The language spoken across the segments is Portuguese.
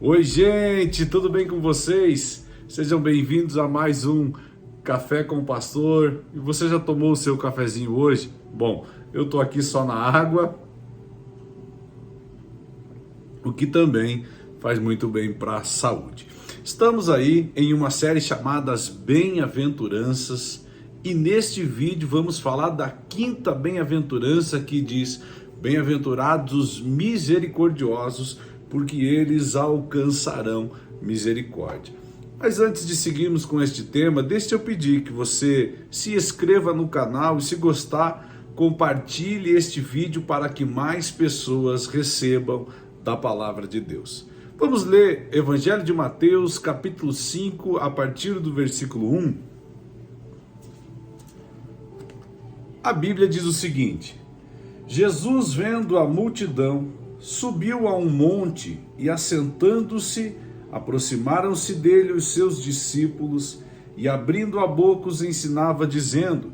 Oi, gente, tudo bem com vocês? Sejam bem-vindos a mais um Café com o Pastor. E você já tomou o seu cafezinho hoje? Bom, eu tô aqui só na água, o que também faz muito bem para a saúde. Estamos aí em uma série chamada As Bem-aventuranças e neste vídeo vamos falar da quinta bem-aventurança que diz: Bem-aventurados os misericordiosos, porque eles alcançarão misericórdia. Mas antes de seguirmos com este tema, deixa eu pedir que você se inscreva no canal e, se gostar, compartilhe este vídeo para que mais pessoas recebam da palavra de Deus. Vamos ler Evangelho de Mateus, capítulo 5, a partir do versículo 1. A Bíblia diz o seguinte: Jesus, vendo a multidão, subiu a um monte e, assentando-se, aproximaram-se dele os seus discípulos e, abrindo a boca, os ensinava, dizendo: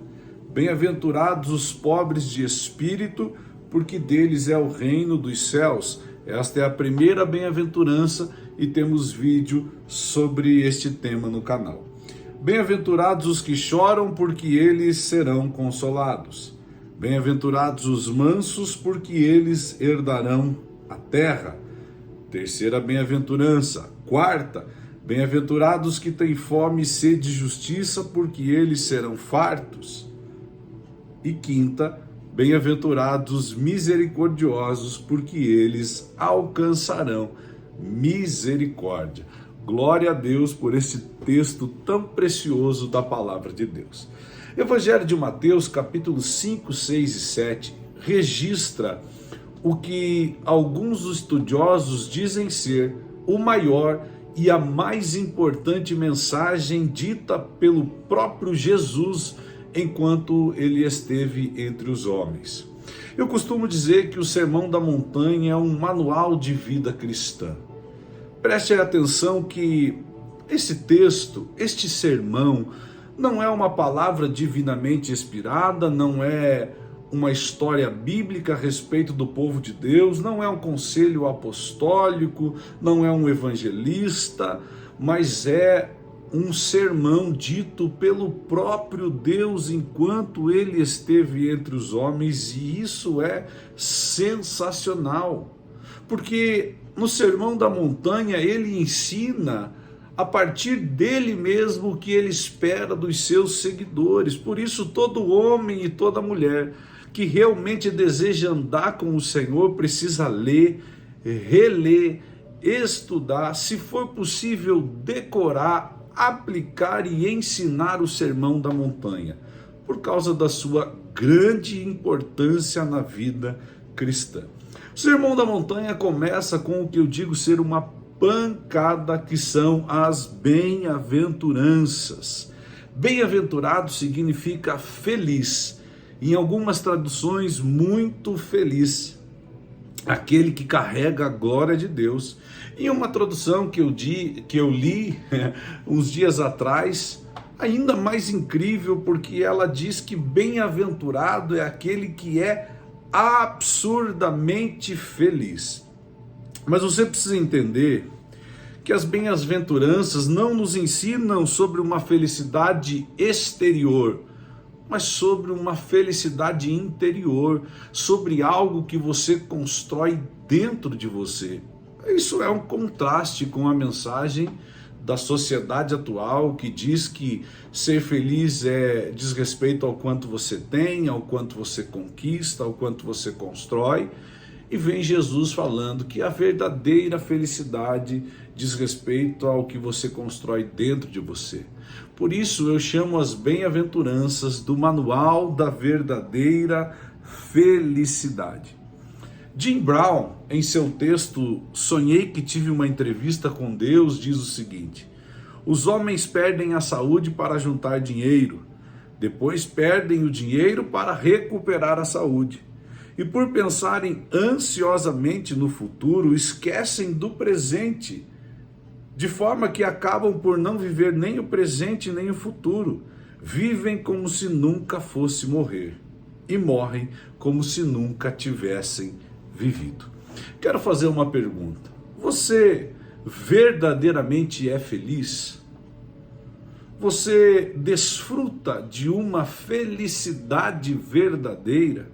Bem-aventurados os pobres de espírito, porque deles é o reino dos céus. Esta é a primeira bem-aventurança e temos vídeo sobre este tema no canal. Bem-aventurados os que choram, porque eles serão consolados. Bem-aventurados os mansos, porque eles herdarão a terra. Terceira bem-aventurança. Quarta, bem-aventurados que têm fome e sede de justiça, porque eles serão fartos. E quinta, bem-aventurados misericordiosos, porque eles alcançarão misericórdia. Glória a Deus por esse texto tão precioso da palavra de Deus. Evangelho de Mateus, capítulo 5, 6 e 7, registra o que alguns estudiosos dizem ser o maior e a mais importante mensagem dita pelo próprio Jesus enquanto ele esteve entre os homens. Eu costumo dizer que o Sermão da Montanha é um manual de vida cristã. Preste atenção que esse texto, este sermão, não é uma palavra divinamente inspirada, não é uma história bíblica a respeito do povo de Deus, não é um conselho apostólico, não é um evangelista, mas é um sermão dito pelo próprio Deus enquanto ele esteve entre os homens, e isso é sensacional, porque no Sermão da Montanha ele ensina a partir dele mesmo o que ele espera dos seus seguidores. Por isso, todo homem e toda mulher que realmente deseja andar com o Senhor precisa ler, reler, estudar, se for possível decorar, aplicar e ensinar o Sermão da Montanha, por causa da sua grande importância na vida cristã. O Sermão da Montanha começa com o que eu digo ser uma pancada, que são as bem-aventuranças. Bem-aventurado significa feliz, em algumas traduções muito feliz, aquele que carrega a glória de Deus. Em uma tradução que eu li uns dias atrás, ainda mais incrível, porque ela diz que bem-aventurado é aquele que é absurdamente feliz. Mas você precisa entender que as bem-aventuranças não nos ensinam sobre uma felicidade exterior, mas sobre uma felicidade interior, sobre algo que você constrói dentro de você. Isso é um contraste com a mensagem da sociedade atual, que diz que ser feliz diz respeito ao quanto você tem, ao quanto você conquista, ao quanto você constrói. E vem Jesus falando que a verdadeira felicidade diz respeito ao que você constrói dentro de você. Por isso eu chamo as bem-aventuranças do manual da verdadeira felicidade. Jim Brown, em seu texto Sonhei que tive uma entrevista com Deus, diz o seguinte: os homens perdem a saúde para juntar dinheiro, depois perdem o dinheiro para recuperar a saúde. E por pensarem ansiosamente no futuro, esquecem do presente, de forma que acabam por não viver nem o presente nem o futuro. Vivem como se nunca fosse morrer e morrem como se nunca tivessem vivido. Quero fazer uma pergunta. Você verdadeiramente é feliz? Você desfruta de uma felicidade verdadeira?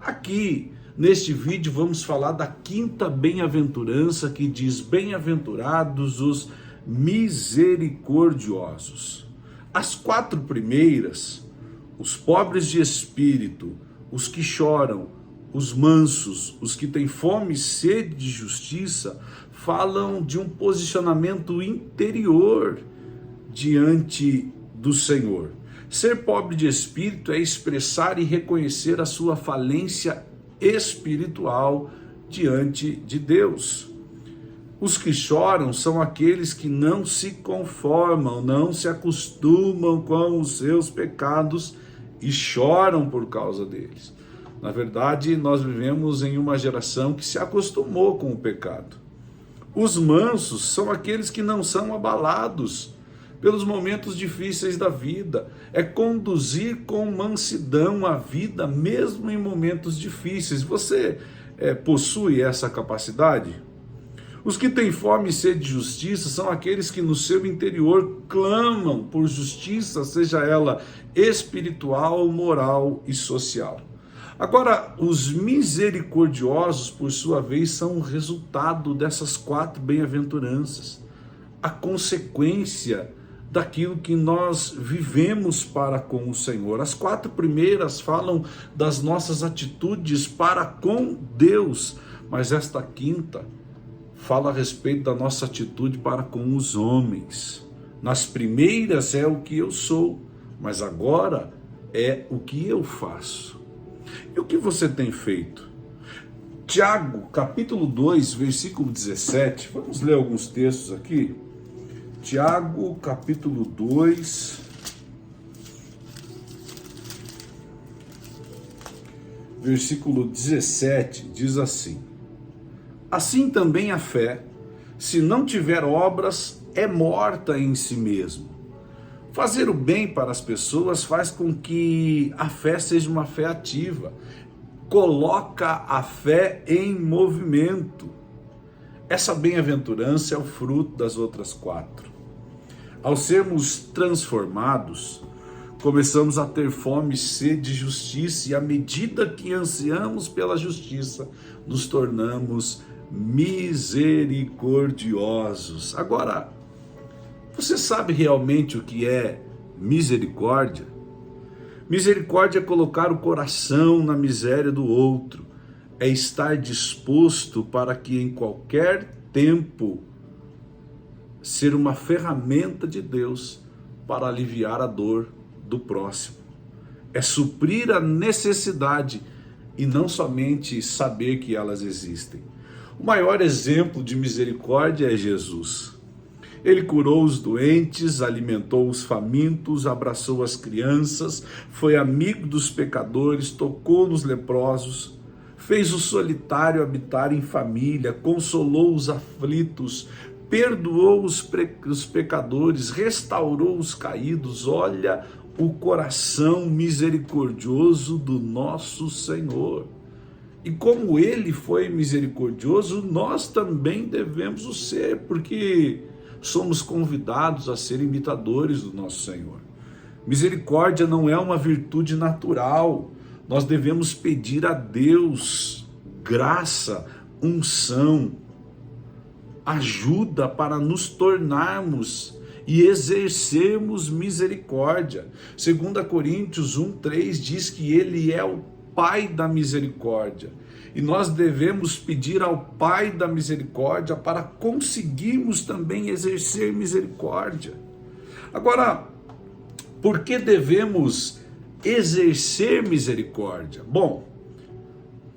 Aqui, neste vídeo, vamos falar da quinta bem-aventurança que diz: bem-aventurados os misericordiosos. As quatro primeiras, os pobres de espírito, os que choram, os mansos, os que têm fome e sede de justiça, falam de um posicionamento interior diante do Senhor. Ser pobre de espírito é expressar e reconhecer a sua falência espiritual diante de Deus. Os que choram são aqueles que não se conformam, não se acostumam com os seus pecados e choram por causa deles. Na verdade, nós vivemos em uma geração que se acostumou com o pecado. Os mansos são aqueles que não são abalados pelos momentos difíceis da vida. É conduzir com mansidão a vida, mesmo em momentos difíceis. Você possui essa capacidade? Os que têm fome e sede de justiça são aqueles que no seu interior clamam por justiça, seja ela espiritual, moral e social. Agora, os misericordiosos, por sua vez, são o resultado dessas quatro bem-aventuranças, a consequência daquilo que nós vivemos para com o Senhor. As quatro primeiras falam das nossas atitudes para com Deus, mas esta quinta fala a respeito da nossa atitude para com os homens. Nas primeiras é o que eu sou, mas agora é o que eu faço. E o que você tem feito? Tiago, capítulo 2, versículo 17. Vamos ler alguns textos aqui. Tiago, capítulo 2, versículo 17, diz assim: assim também a fé, se não tiver obras, é morta em si mesmo. Fazer o bem para as pessoas faz com que a fé seja uma fé ativa, coloca a fé em movimento. Essa bem-aventurança é o fruto das outras quatro. Ao sermos transformados, começamos a ter fome e sede de justiça, e à medida que ansiamos pela justiça, nos tornamos misericordiosos. Agora, você sabe realmente o que é misericórdia? Misericórdia é colocar o coração na miséria do outro, é estar disposto para que em qualquer tempo ser uma ferramenta de Deus para aliviar a dor do próximo. É suprir a necessidade e não somente saber que elas existem. O maior exemplo de misericórdia é Jesus. Ele curou os doentes, alimentou os famintos, abraçou as crianças, foi amigo dos pecadores, tocou nos leprosos, fez o solitário habitar em família, consolou os aflitos, perdoou os pecadores, restaurou os caídos. Olha o coração misericordioso do nosso Senhor. E como Ele foi misericordioso, nós também devemos o ser, porque somos convidados a ser imitadores do nosso Senhor. Misericórdia não é uma virtude natural. Nós devemos pedir a Deus graça, unção, ajuda para nos tornarmos e exercermos misericórdia. 2 Coríntios 1:3 diz que Ele é o Pai da misericórdia. E nós devemos pedir ao Pai da misericórdia para conseguirmos também exercer misericórdia. Agora, por que devemos exercer misericórdia? Bom,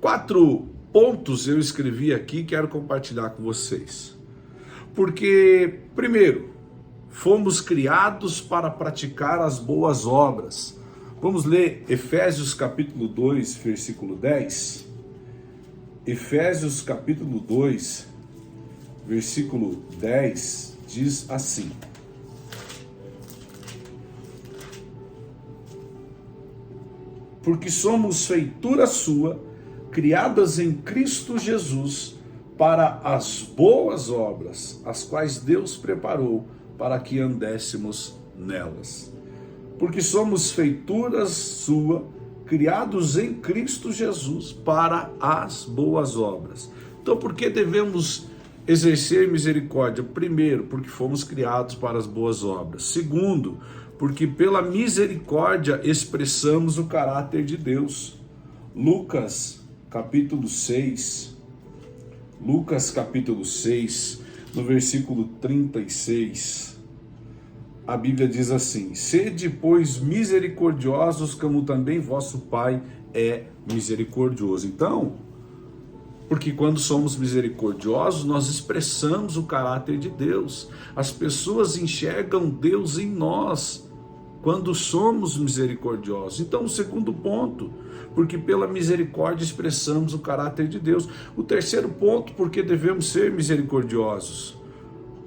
4 pontos eu escrevi aqui e quero compartilhar com vocês. Porque, primeiro, fomos criados para praticar as boas obras. Vamos ler Efésios capítulo 2, versículo 10. Efésios capítulo 2, versículo 10, diz assim: porque somos feitura sua, criadas em Cristo Jesus, para as boas obras, as quais Deus preparou para que andéssemos nelas. Porque somos feituras sua, criados em Cristo Jesus para as boas obras. Então, por que devemos exercer misericórdia? Primeiro, porque fomos criados para as boas obras. Segundo, porque pela misericórdia expressamos o caráter de Deus. Lucas capítulo 6, no versículo 36, a Bíblia diz assim: sede, pois, misericordiosos, como também vosso Pai é misericordioso. Então, porque quando somos misericordiosos, nós expressamos o caráter de Deus. As pessoas enxergam Deus em nós quando somos misericordiosos. Então, o segundo ponto, porque pela misericórdia expressamos o caráter de Deus. O terceiro ponto, porque devemos ser misericordiosos.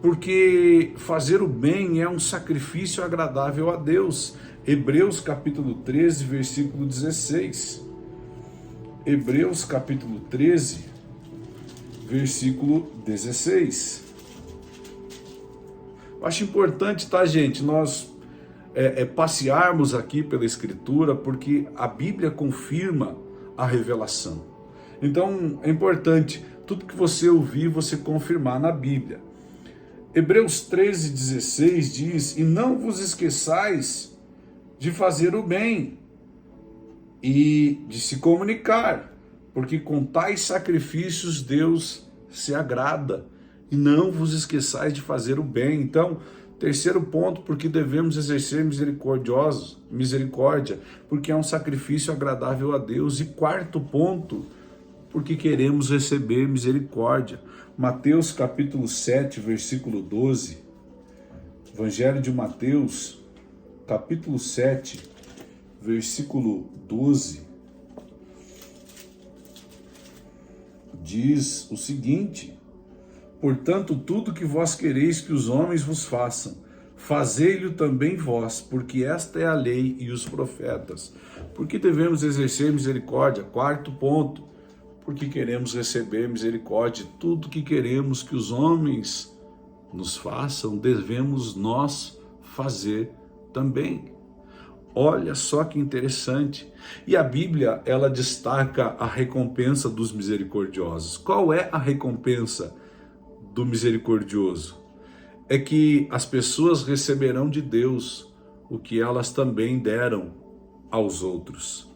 Porque fazer o bem é um sacrifício agradável a Deus. Hebreus capítulo 13, versículo 16. Hebreus capítulo 13, versículo 16. Eu acho importante, tá, gente, nós passearmos aqui pela Escritura, porque a Bíblia confirma a revelação. Então, é importante, tudo que você ouvir, você confirmar na Bíblia. Hebreus 13, 16 diz: e não vos esqueçais de fazer o bem e de se comunicar, porque com tais sacrifícios Deus se agrada. E não vos esqueçais de fazer o bem. Então, terceiro ponto, porque devemos exercer misericórdia, porque é um sacrifício agradável a Deus. E quarto ponto, porque queremos receber misericórdia. Mateus capítulo 7, versículo 12, Evangelho de Mateus, capítulo 7, versículo 12, diz o seguinte: portanto, tudo que vós quereis que os homens vos façam, fazei-lhe também vós, porque esta é a lei e os profetas. Porque devemos exercer misericórdia? Quarto ponto, porque queremos receber misericórdia. Tudo que queremos que os homens nos façam, devemos nós fazer também. Olha só que interessante. E a Bíblia, ela destaca a recompensa dos misericordiosos. Qual é a recompensa do misericordioso? É que as pessoas receberão de Deus o que elas também deram aos outros.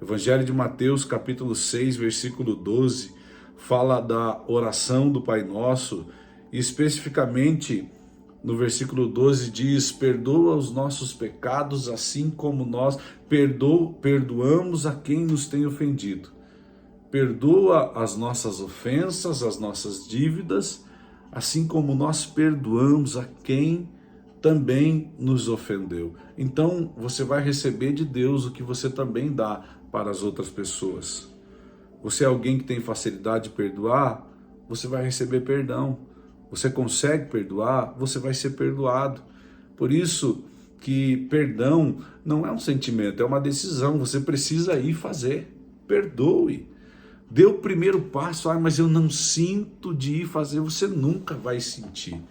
Evangelho de Mateus, capítulo 6, versículo 12, fala da oração do Pai Nosso, e especificamente no versículo 12 diz: perdoa os nossos pecados, assim como nós perdoamos a quem nos tem ofendido. Perdoa as nossas ofensas, as nossas dívidas, assim como nós perdoamos a quem também nos ofendeu. Então você vai receber de Deus o que você também dá para as outras pessoas. Você é alguém que tem facilidade de perdoar, você vai receber perdão. Você consegue perdoar, você vai ser perdoado. Por isso que perdão não é um sentimento, é uma decisão. Você precisa ir fazer. Perdoe. Dê o primeiro passo. Mas eu não sinto de ir fazer. Você nunca vai sentir.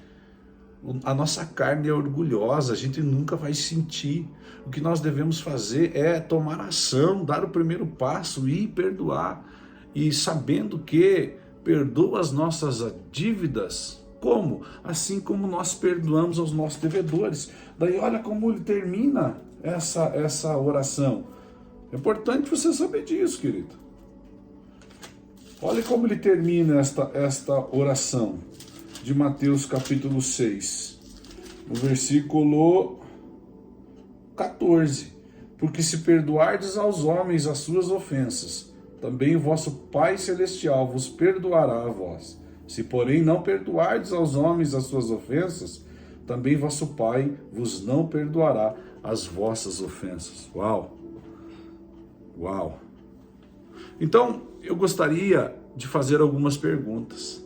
A nossa carne é orgulhosa, a gente nunca vai sentir. O que nós devemos fazer é tomar ação, dar o primeiro passo, ir perdoar. E sabendo que perdoa as nossas dívidas. Como? Assim como nós perdoamos aos nossos devedores. Daí olha como ele termina essa oração. É importante você saber disso, querido. Olha como ele termina esta oração de Mateus capítulo 6, no versículo 14. Porque se perdoardes aos homens as suas ofensas, também o vosso Pai Celestial vos perdoará a vós. Se, porém, não perdoardes aos homens as suas ofensas, também vosso Pai vos não perdoará as vossas ofensas. Uau! Uau! Então, eu gostaria de fazer algumas perguntas.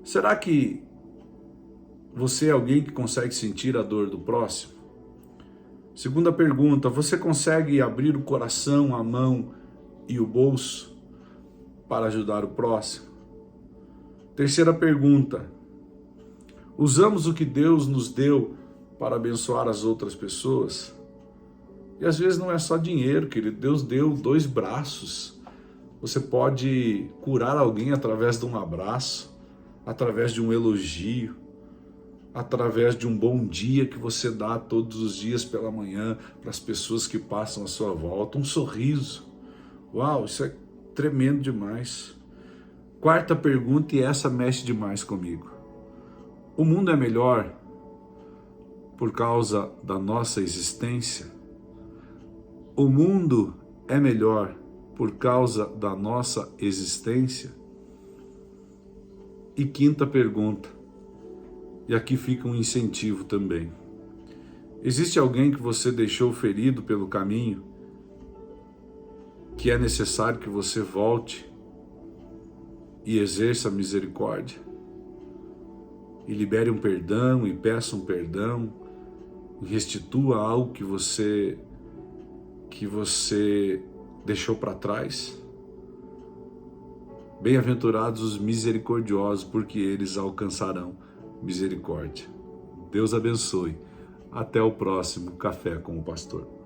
Será que você é alguém que consegue sentir a dor do próximo? Segunda pergunta, você consegue abrir o coração, a mão e o bolso para ajudar o próximo? Terceira pergunta: usamos o que Deus nos deu para abençoar as outras pessoas? E às vezes não é só dinheiro, querido. Deus deu 2 braços. Você pode curar alguém através de um abraço, através de um elogio, através de um bom dia que você dá todos os dias pela manhã para as pessoas que passam à sua volta, um sorriso. Uau, isso é tremendo demais. Quarta pergunta, e essa mexe demais comigo. O mundo é melhor por causa da nossa existência? O mundo é melhor por causa da nossa existência? E quinta pergunta, e aqui fica um incentivo também. Existe alguém que você deixou ferido pelo caminho, que é necessário que você volte e exerça misericórdia? E libere um perdão, e peça um perdão, e restitua algo que você deixou para trás? Bem-aventurados os misericordiosos, porque eles alcançarão misericórdia. Deus abençoe. Até o próximo Café com o Pastor.